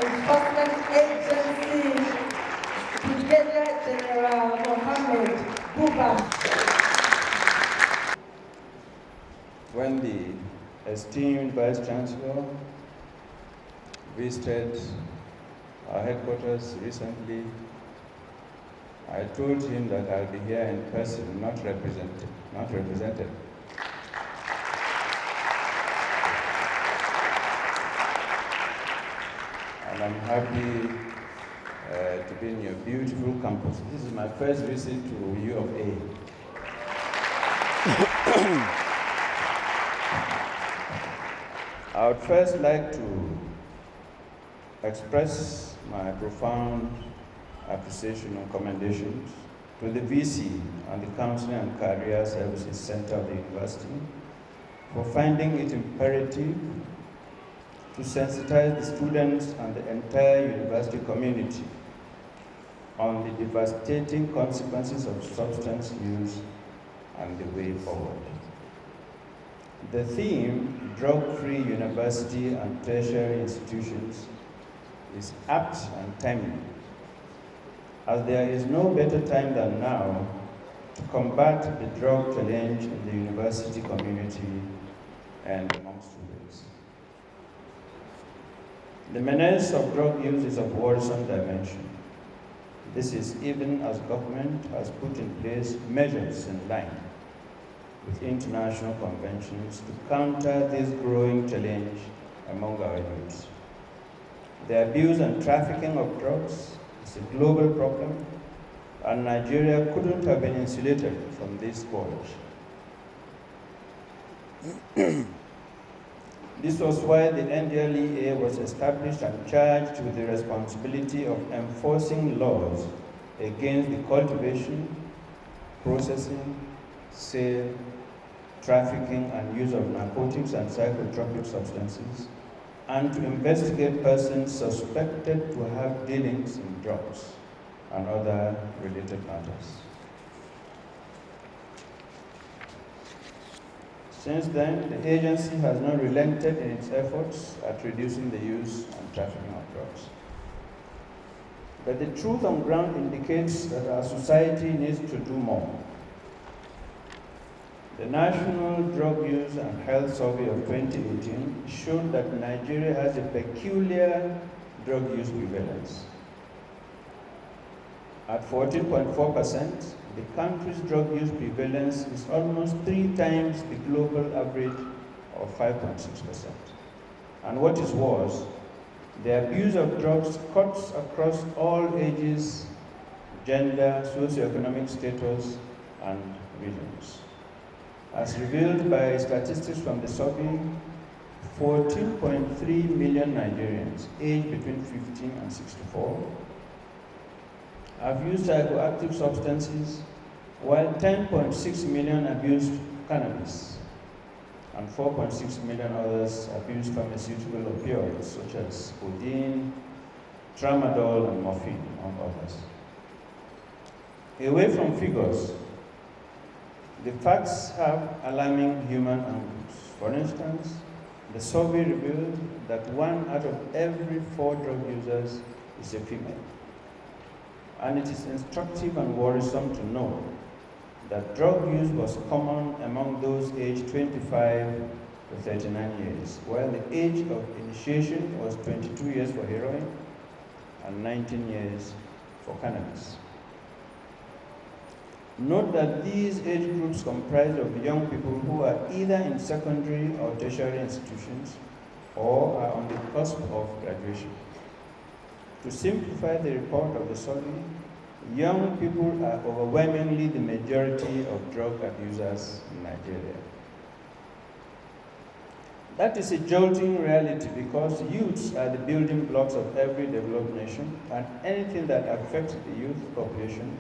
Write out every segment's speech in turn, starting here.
Enforcement Agency, Brigadier General Mohamed Buba. When the esteemed Vice Chancellor visited our headquarters recently, I told him that I'll be here in person, not represented. And I'm happy to be in your beautiful campus. This is my first visit to U of A. I would first like to express my profound appreciation and commendations to the VC and the Counseling and Career Services Center of the University for finding it imperative to sensitize the students and the entire university community on the devastating consequences of substance use and the way forward. The theme, drug-free university and tertiary institutions, is apt and timely, as there is no better time than now to combat the drug challenge in the university community and among students. The menace of drug use is of worrisome dimension. This is even as government has put in place measures in line with international conventions to counter this growing challenge among our youth. The abuse and trafficking of drugs is a global problem, and Nigeria couldn't have been insulated from this scourge. This was why the NDLEA was established and charged with the responsibility of enforcing laws against the cultivation, processing, sale, trafficking, and use of narcotics and psychotropic substances, and to investigate persons suspected to have dealings in drugs and other related matters. Since then, the agency has not relented in its efforts at reducing the use and trafficking of drugs. But the truth on ground indicates that our society needs to do more. The National Drug Use and Health Survey of 2018 showed that Nigeria has a peculiar drug use prevalence. At 14.4%, the country's drug use prevalence is almost 3 times the global average of 5.6%. And what is worse, the abuse of drugs cuts across all ages, gender, socioeconomic status, and regions. As revealed by statistics from the survey, 14.3 million Nigerians aged between 15 and 64 have used psychoactive substances, while 10.6 million abused cannabis, and 4.6 million others abused pharmaceutical opioids such as codeine, tramadol, and morphine, among others. Away from figures, the facts have alarming human angles. For instance, the survey revealed that 1 out of every 4 drug users is a female. And it is instructive and worrisome to know that drug use was common among those aged 25 to 39 years, while the age of initiation was 22 years for heroin and 19 years for cannabis. Note that these age groups comprise of young people who are either in secondary or tertiary institutions or are on the cusp of graduation. To simplify the report of the survey, young people are overwhelmingly the majority of drug abusers in Nigeria. That is a jolting reality because youths are the building blocks of every developed nation, and anything that affects the youth population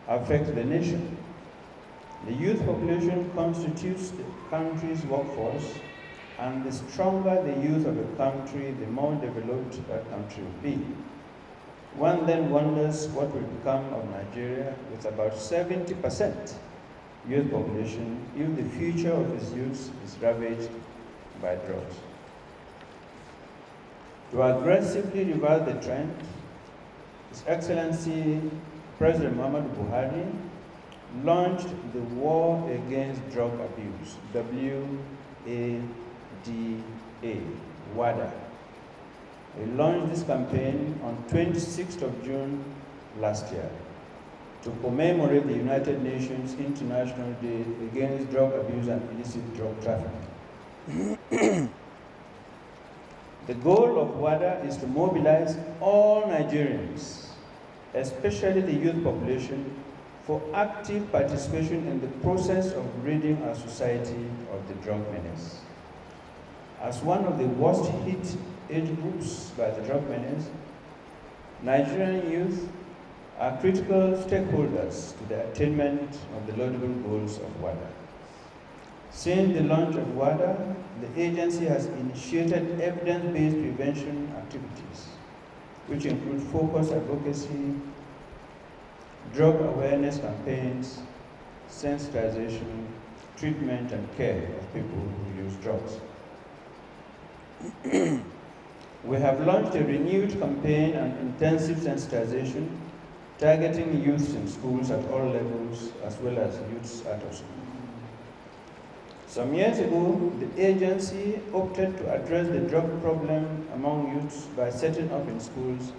affects the nation. The youth population constitutes the country's workforce, and the stronger the youth of a country, the more developed that country will be. One then wonders what will become of Nigeria with about 70% youth population if the future of its youth is ravaged by drugs. To aggressively reverse the trend, His Excellency President Mohamed Buhari launched the War Against Drug Abuse, WADA. He launched this campaign on 26th of June last year to commemorate the United Nations International Day Against Drug Abuse and Illicit Drug Trafficking. The goal of WADA is to mobilize all Nigerians, especially the youth population, for active participation in the process of ridding our society of the drug menace. As one of the worst hit age groups by the drug menace, Nigerian youth are critical stakeholders to the attainment of the laudable goals of WADA. Since the launch of WADA, the agency has initiated evidence-based prevention activities, which include focused advocacy, drug awareness campaigns, sensitization, treatment, and care of people who use drugs. We have launched a renewed campaign on intensive sensitization, targeting youths in schools at all levels, as well as youths out of school. Some years ago, the agency opted to address the drug problem among youths by setting up in schools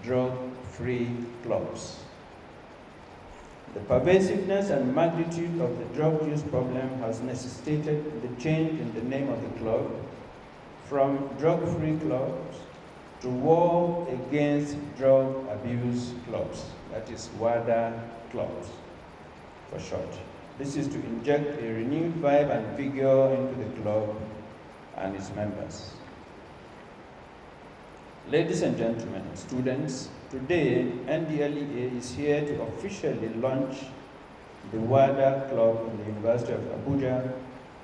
drug-free clubs. The pervasiveness and magnitude of the drug use problem has necessitated the change in the name of the club from drug-free clubs to War Against Drug Abuse Clubs, that is WADA clubs for short. This is to inject a renewed vibe and vigor into the club and its members. Ladies and gentlemen, students, today NDLEA is here to officially launch the WADA club in the University of Abuja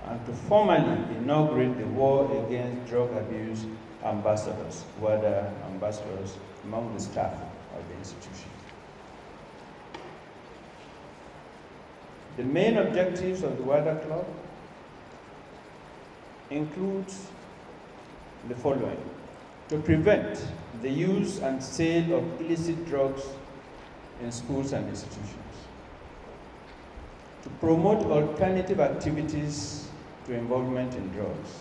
and to formally inaugurate the War Against Drug Abuse ambassadors, WADA ambassadors, among the staff of the institution. The main objectives of the WADA Club include the following: to prevent the use and sale of illicit drugs in schools and institutions, to promote alternative activities to involvement in drugs,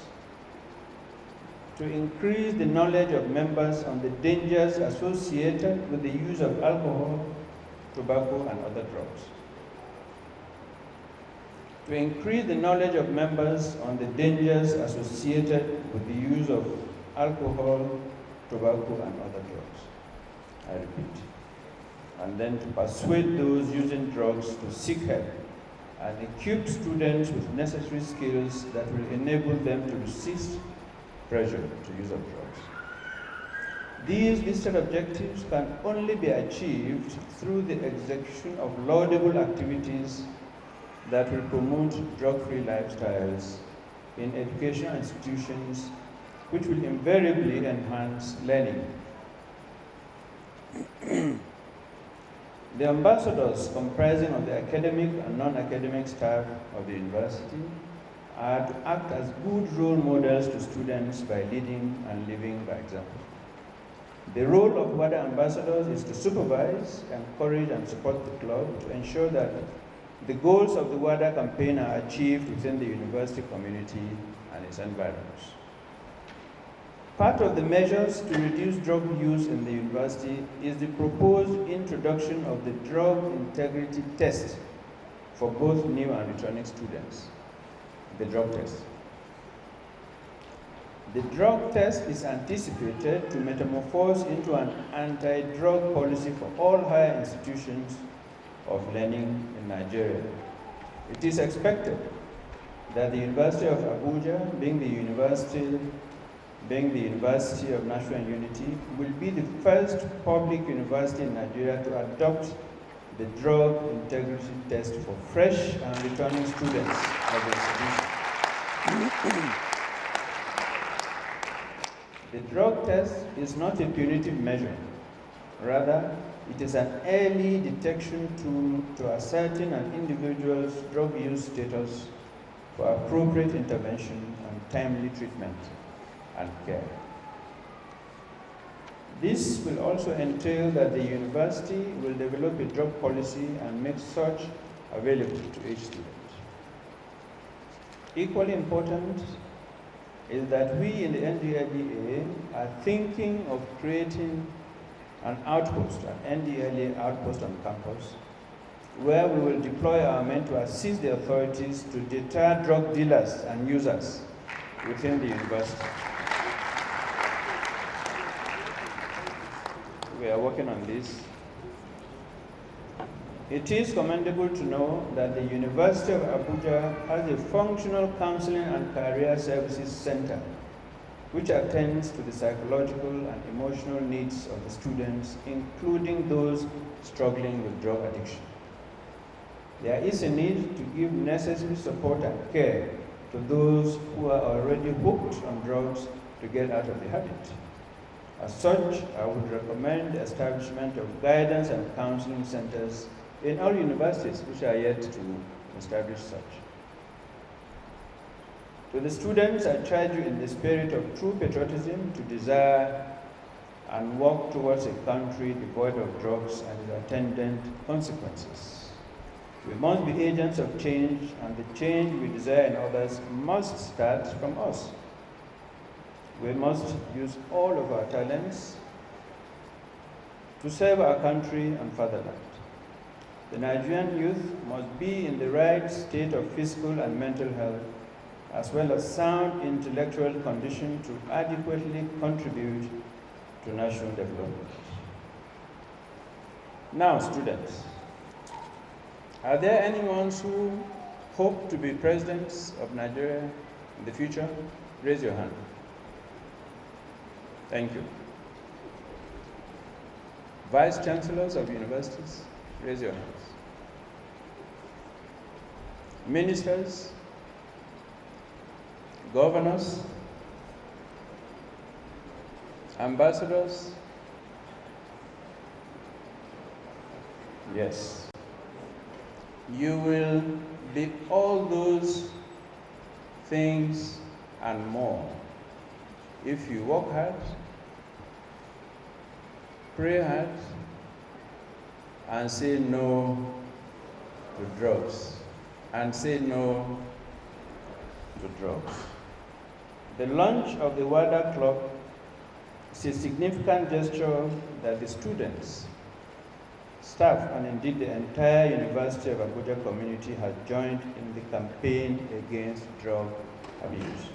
to increase the knowledge of members on the dangers associated with the use of alcohol, tobacco, and other drugs, to increase the knowledge of members on the dangers associated with the use of alcohol, tobacco, and other drugs. I repeat. And then to persuade those using drugs to seek help and equip students with necessary skills that will enable them to resist pressure to use of drugs. These listed objectives can only be achieved through the execution of laudable activities that will promote drug-free lifestyles in educational institutions, which will invariably enhance learning. The ambassadors, comprising of the academic and non-academic staff of the university, are to act as good role models to students by leading and living by example. The role of WADA ambassadors is to supervise, encourage, and support the club to ensure that the goals of the WADA campaign are achieved within the university community and its environs. Part of the measures to reduce drug use in the university is the proposed introduction of the drug integrity test for both new and returning students, the drug test. The drug test is anticipated to metamorphose into an anti-drug policy for all higher institutions of learning in Nigeria. It is expected that the University of Abuja, being the University of National Unity, will be the first public university in Nigeria to adopt the drug integrity test for fresh and returning students of the institution. The drug test is not a punitive measure. Rather, it is an early detection tool to ascertain an individual's drug use status for appropriate intervention and timely treatment and care. This will also entail that the university will develop a drug policy and make such available to each student. Equally important is that we in the NDLEA are thinking of creating an outpost, an NDLEA outpost on campus, where we will deploy our men to assist the authorities to deter drug dealers and users within the university. We are working on this. It is commendable to know that the University of Abuja has a functional counseling and career services center which attends to the psychological and emotional needs of the students, including those struggling with drug addiction. There is a need to give necessary support and care to those who are already hooked on drugs to get out of the habit. As such, I would recommend the establishment of guidance and counseling centers in all universities which are yet to establish such. To the students, I charge you in the spirit of true patriotism to desire and work towards a country devoid of drugs and its attendant consequences. We must be agents of change, and the change we desire in others must start from us. We must use all of our talents to serve our country and fatherland. The Nigerian youth must be in the right state of physical and mental health, as well as sound intellectual condition to adequately contribute to national development. Now, students, are there anyone who hope to be presidents of Nigeria in the future? Raise your hand. Thank you. Vice chancellors of universities, raise your hands. Ministers, governors, ambassadors. Yes. You will be all those things and more if you work hard, pray hard, and say no to drugs, and say no to drugs. The launch of the WADA Club is a significant gesture that the students, staff, and indeed the entire University of Abuja community has joined in the campaign against drug abuse.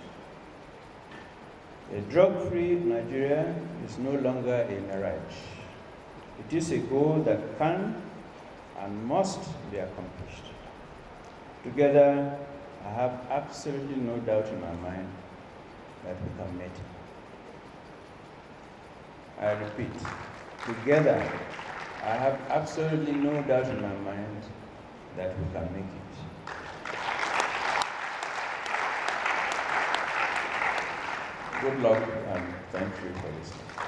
A drug-free Nigeria is no longer a mirage. It is a goal that can and must be accomplished. Together, I have absolutely no doubt in my mind that we can make it. I repeat, together, I have absolutely no doubt in my mind that we can make it. Good luck and thank you for listening.